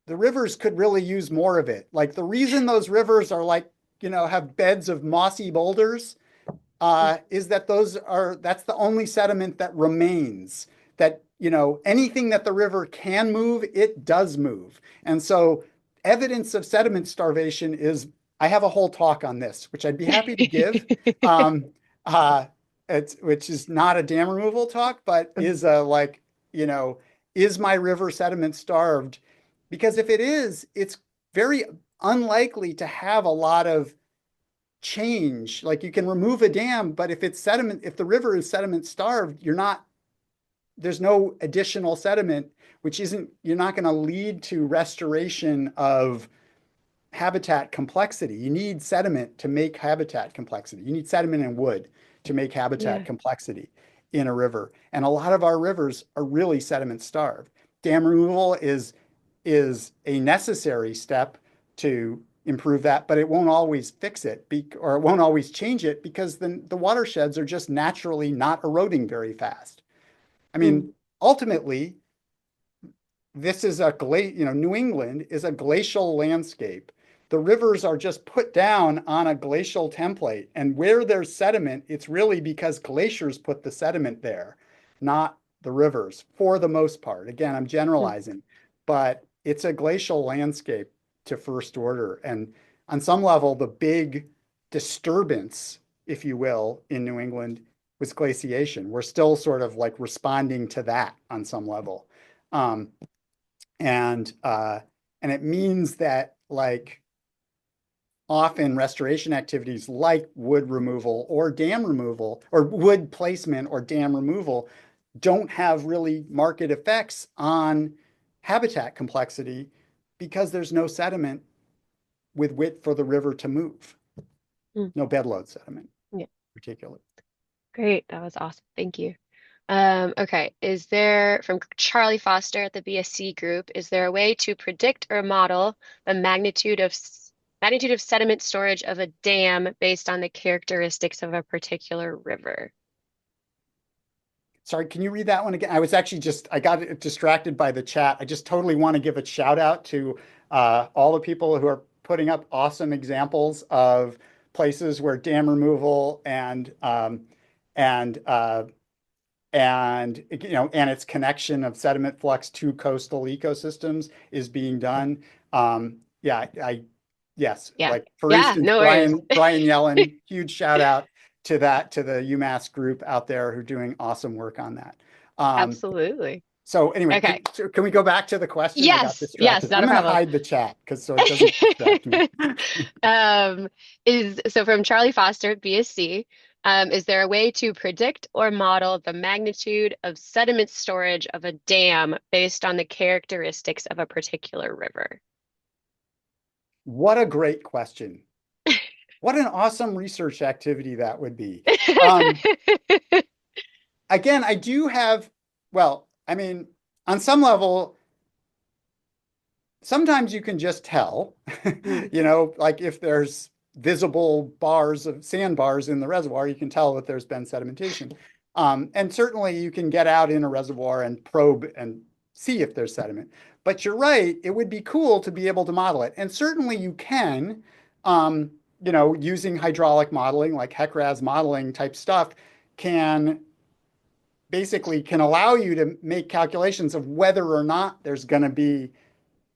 the rivers could really use more of it. Like the reason those rivers are like, have beds of mossy boulders is that that's the only sediment that remains. That, anything that the river can move, it does move. And so evidence of sediment starvation is, I have a whole talk on this, which I'd be happy to give. Um, uh, which is not a dam removal talk, but is a like, you know, is my river sediment starved? Because if it is, it's very unlikely to have a lot of change. Like you can remove a dam, but if the river is sediment starved, there's no additional sediment, which isn't, you're not going to lead to restoration of habitat complexity. You need sediment to make habitat complexity. You need sediment and wood to make habitat Yeah. complexity in a river. And a lot of our rivers are really sediment starved. Dam removal is a necessary step to improve that, but it won't always fix it or it won't always change it because then the watersheds are just naturally not eroding very fast. I mean, Mm. ultimately, this is New England is a glacial landscape. The rivers are just put down on a glacial template. And where there's sediment, it's really because glaciers put the sediment there, not the rivers for the most part. Again, I'm Mm. generalizing, but it's a glacial landscape to first order. And on some level, the big disturbance, if you will, in New England was glaciation. We're still sort of like responding to that on some level. Um, and it means that like often restoration activities like wood removal or dam removal or wood placement or dam removal don't have really marked effects on habitat complexity because there's no sediment with which for the river to move, Mm. no bedload sediment Yeah. particularly. Great. That was awesome. Thank you. Okay. From Charlie Foster at the BSC group, is there a way to predict or model the magnitude of sediment storage of a dam based on the characteristics of a particular river? Sorry, can you read that one again? I got distracted by the chat. I just totally want to give a shout out to all the people who are putting up awesome examples of places where dam removal and and its connection of sediment flux to coastal ecosystems is being done. Yeah, yes, Yeah. like for Yeah. instance, No worries. Brian Yellen, huge shout out to the UMass group out there who are doing awesome work on that. Um, Absolutely. so anyway, Okay. can we go back to the question? I got Yes. Yes. distracted. Not I'm a going to problem. hide the chat because so it doesn't distract me. Um, from Charlie Foster, BSc, is there a way to predict or model the magnitude of sediment storage of a dam based on the characteristics of a particular river? What a great question. What an awesome research activity that would be. Um, Again, I do have, well, I mean, on some level, sometimes you can just tell, Mm. like if there's visible sandbars in the reservoir, you can tell that there's been sedimentation. And certainly you can get out in a reservoir and probe and see if there's sediment. But you're right, it would be cool to be able to model it. And certainly you can, um, using hydraulic modeling, like HEC-RAS modeling type stuff, can basically can allow you to make calculations of whether or not there's going to be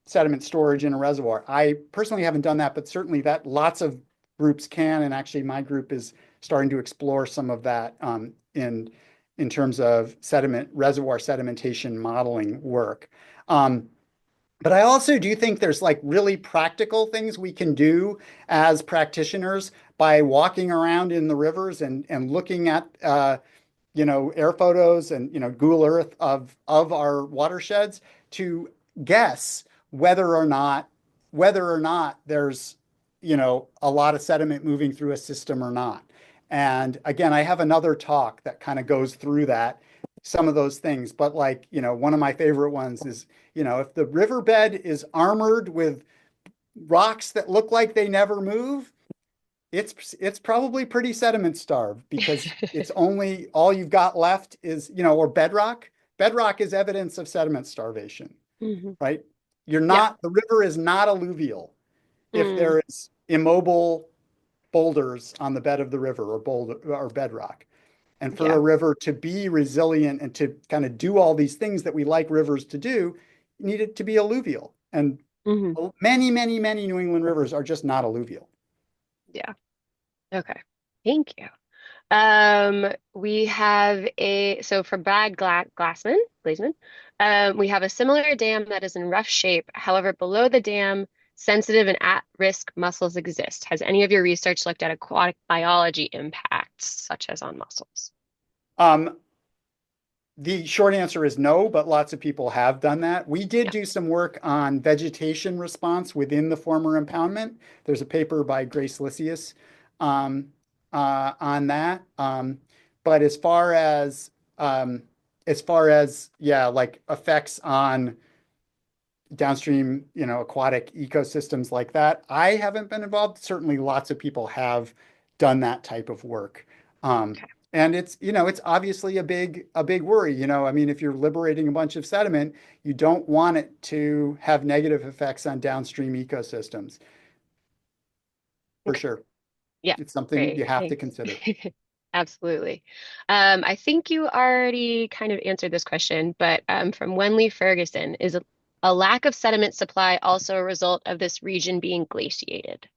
sediment storage in a reservoir. I personally haven't done that, but certainly that lots of groups can, and actually my group is starting to explore some of that in terms of sediment reservoir sedimentation modeling work. But I also do think there's like really practical things we can do as practitioners by walking around in the rivers and looking at air photos and Google Earth of our watersheds to guess whether or not there's a lot of sediment moving through a system or not. And again, I have another talk that kind of goes through that some of those things. But like, one of my favorite ones is, if the riverbed is armored with rocks that look like they never move, it's probably pretty sediment starved because it's only all you've got left is, or bedrock. Bedrock is evidence of sediment starvation, Hmm. right? Yeah. The river is not alluvial if Mm, there is immobile boulders on the bed of the river or bedrock. And for yeah. a river to be resilient and to kind of do all these things that we like rivers to do, you need it to be alluvial. And Hmm. many, many, many New England rivers are just not alluvial. Yeah. Okay. Thank you. We have so for Glassman, we have a similar dam that is in rough shape. However, below the dam, sensitive and at-risk mussels exist. Has any of your research looked at aquatic biology impacts, such as on mussels? Um, The short answer is no, but lots of people have done that. We did Yeah. do some work on vegetation response within the former impoundment. There's a paper by Grace Lysias um, on that. But yeah, like effects on downstream, aquatic ecosystems like that. I haven't been involved. Certainly, lots of people have done that type of work. Um, Okay. and it's obviously a big worry. I mean, if you're liberating a bunch of sediment, you don't want it to have negative effects on downstream ecosystems, for Okay. sure. Yeah. It's something Great. you have to Thanks. consider. Absolutely. I think you already kind of answered this question, but from Wenley Ferguson, is a lack of sediment supply also a result of this region being glaciated?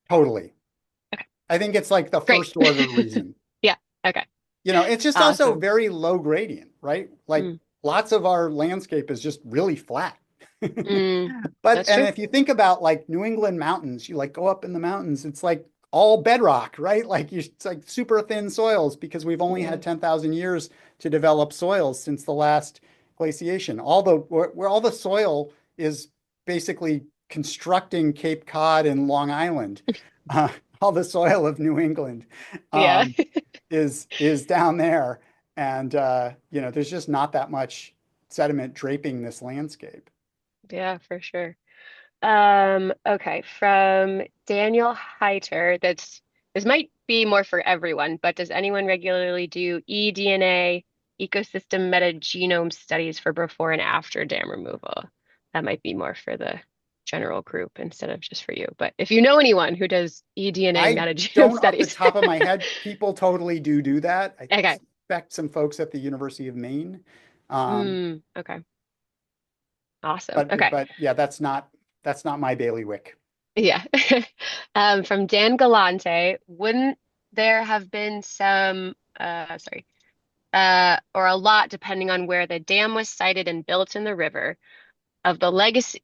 Totally. Okay, I think it's like the great. first order reason. Yeah, okay. It's just also Awesome. very low gradient, right? Like Mm, lots of our landscape is just really flat. mm, But that's and true. if you think about like New England mountains, you like go up in the mountains, it's like all bedrock, right? It's like super thin soils because we've only Yeah. had 10,000 years to develop soils since the last glaciation. Where all the soil is basically constructing Cape Cod and Long Island, uh, all the soil of New England. Yeah. Um, is down there, and there's just not that much sediment draping this landscape. Yeah, for sure. Okay, from Daniel Heiter, this might be more for everyone, but does anyone regularly do eDNA ecosystem metagenome studies for before and after dam removal? That might be more for the general group instead of just for you. But if you know anyone who does eDNA I metagenome don't, off the studies, top of my head, people totally do that. I okay. suspect some folks at the University of Maine, um, Okay. Awesome. but Okay. but yeah, that's not my bailiwick. Yeah. From Dan Galante, wouldn't there have been some, sorry, or a lot, depending on where the dam was sited and built in the river, of the legacy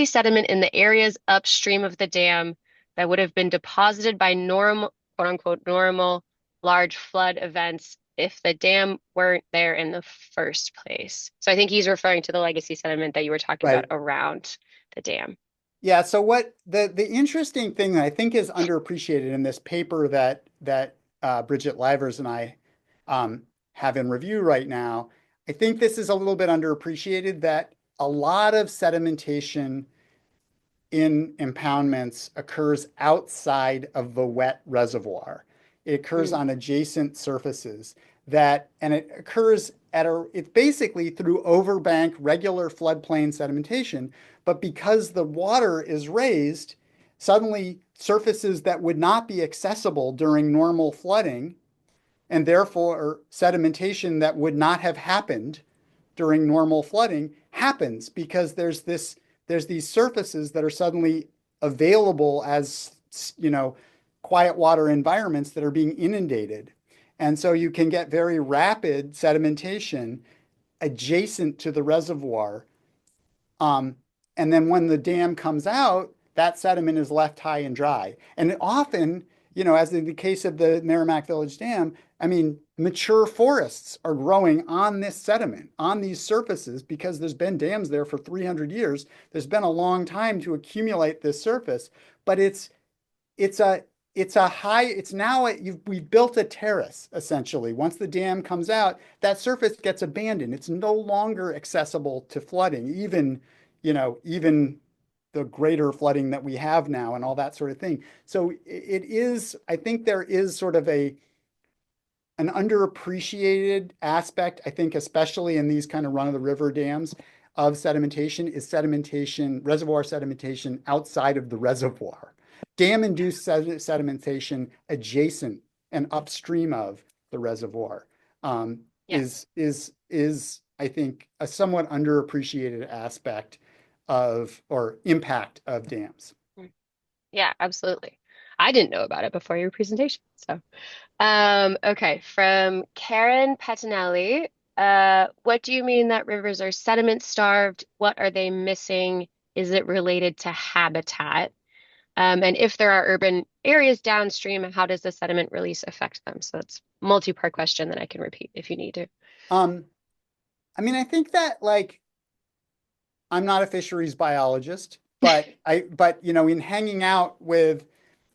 sediment in the areas upstream of the dam that would have been deposited by normal, quote unquote, normal large flood events if the dam weren't there in the first place. So I think he's referring to the legacy sediment that you were talking about Right. around the dam. Yeah, so what the interesting thing that I think is underappreciated in this paper that Bridget Livers and I have in review right now, I think this is a little bit underappreciated that a lot of sedimentation in impoundments occurs outside of the wet reservoir. It occurs Mm, on adjacent surfaces and it occurs it's basically through overbank regular floodplain sedimentation. But because the water is raised, suddenly surfaces that would not be accessible during normal flooding and therefore sedimentation that would not have happened during normal flooding happens because there's these surfaces that are suddenly available as quiet water environments that are being inundated. And so you can get very rapid sedimentation adjacent to the reservoir. Um, and then when the dam comes out, that sediment is left high and dry. And often, as in the case of the Merrimack Village Dam, I mean, mature forests are growing on this sediment, on these surfaces, because there's been dams there for 300 years. There's been a long time to accumulate this surface, but it's a it's a high it's now we've built a terrace essentially. Once the dam comes out, that surface gets abandoned. It's no longer accessible to flooding, even the greater flooding that we have now and all that sort of thing. So it is, I think there is sort of an underappreciated aspect, I think, especially in these kind of run-of-the-river dams of sedimentation, is reservoir sedimentation outside of the reservoir. Dam-induced sedimentation adjacent and upstream of the reservoir yeah. is I think a somewhat underappreciated aspect of or impact of dams. Mm, yeah, absolutely. I didn't know about it before your presentation. So, okay, from Karen Pettinelli, what do you mean that rivers are sediment starved? What are they missing? Is it related to habitat? And if there are urban areas downstream, how does the sediment release affect them? So it's a multi-part question that I can repeat if you need to. Um, I mean, I think that like I'm not a fisheries biologist, but in hanging out with,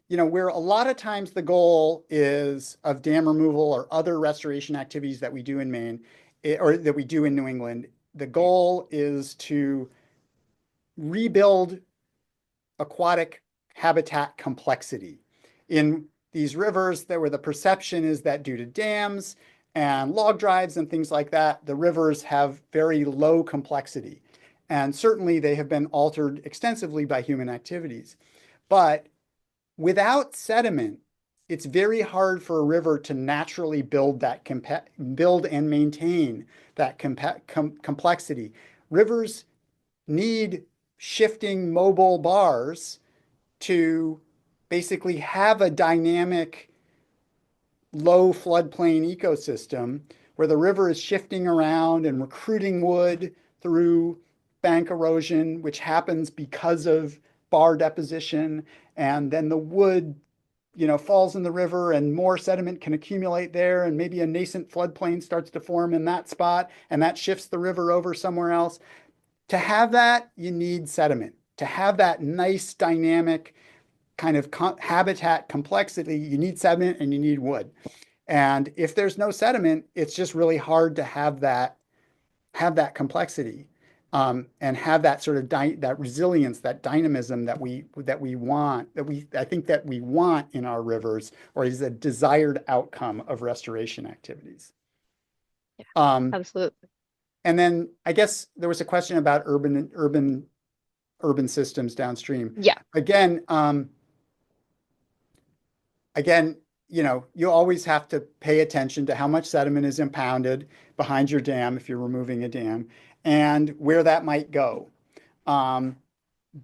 where a lot of times the goal is of dam removal or other restoration activities that we do in Maine or that we do in New England, the goal is to rebuild aquatic habitat complexity in these rivers where the perception is that due to dams and log drives and things like that, the rivers have very low complexity. And certainly they have been altered extensively by human activities. But without sediment, it's very hard for a river to naturally build and maintain that complexity. Rivers need shifting mobile bars to basically have a dynamic low floodplain ecosystem where the river is shifting around and recruiting wood through bank erosion, which happens because of bar deposition. And then the wood, falls in the river and more sediment can accumulate there. And maybe a nascent floodplain starts to form in that spot and that shifts the river over somewhere else. To have that, you need sediment. To have that nice dynamic kind of habitat complexity, you need sediment and you need wood. And if there's no sediment, it's just really hard to have that complexity and have that sort of that resilience, that dynamism that we want, I think that we want in our rivers, or is a desired outcome of restoration activities. Yeah, Um, absolutely. and then I guess there was a question about urban systems downstream. Yeah. Again, again, you always have to pay attention to how much sediment is impounded behind your dam if you're removing a dam and where that might go. Um,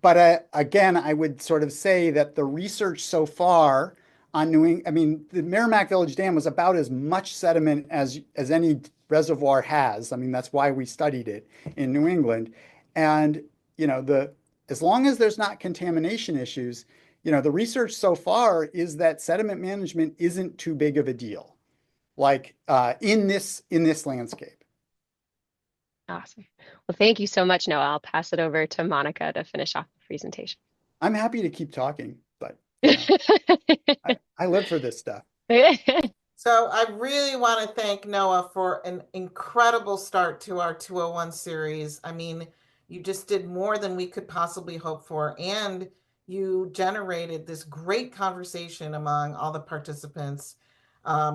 but again, I would sort of say that the research so far on I mean, the Merrimack Village Dam was about as much sediment as any reservoir has. I mean, that's why we studied it in New England. And, as long as there's not contamination issues, the research so far is that sediment management isn't too big of a deal, like in this landscape. Awesome. Well, thank you so much, Noah. I'll pass it over to Monica to finish off the presentation. I'm happy to keep talking, but I live for this stuff. So I really want to thank Noah for an incredible start to our 201 series. I mean, you just did more than we could possibly hope for, and you generated this great conversation among all the participants.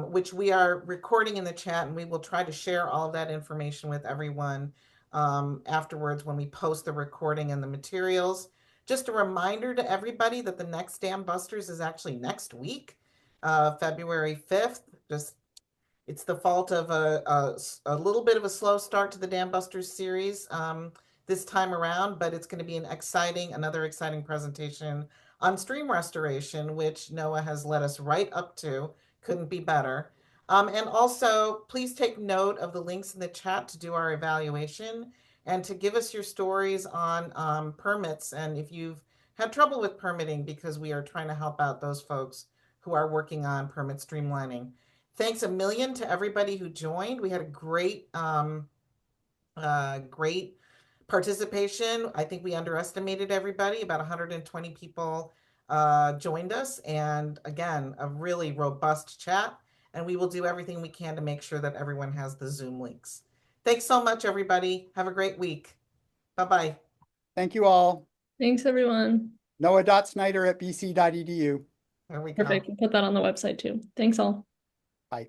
which we are recording in the chat, and we will try to share all of that information with everyone afterwards when we post the recording and the materials. Just a reminder to everybody that the next Dam Busters is actually next week, February 5th. Just it's the fault of a little bit of a slow start to the Dam Busters series this time around, but it's going to be another exciting presentation on stream restoration, which Noah has led us right up to. Couldn't be better. And also, please take note of the links in the chat to do our evaluation and to give us your stories on permits. And if you've had trouble with permitting, because we are trying to help out those folks who are working on permit streamlining. Thanks a million to everybody who joined. We had a great participation. I think we underestimated everybody. About 120 people joined us, and again, a really robust chat. And we will do everything we can to make sure that everyone has the Zoom links. Thanks so much, everybody. Have a great week. Bye-bye. Thank you all. Thanks, everyone. Noah.Snyder at bc.edu. There we go. Perfect. We'll put that on the website too. Thanks all. Bye.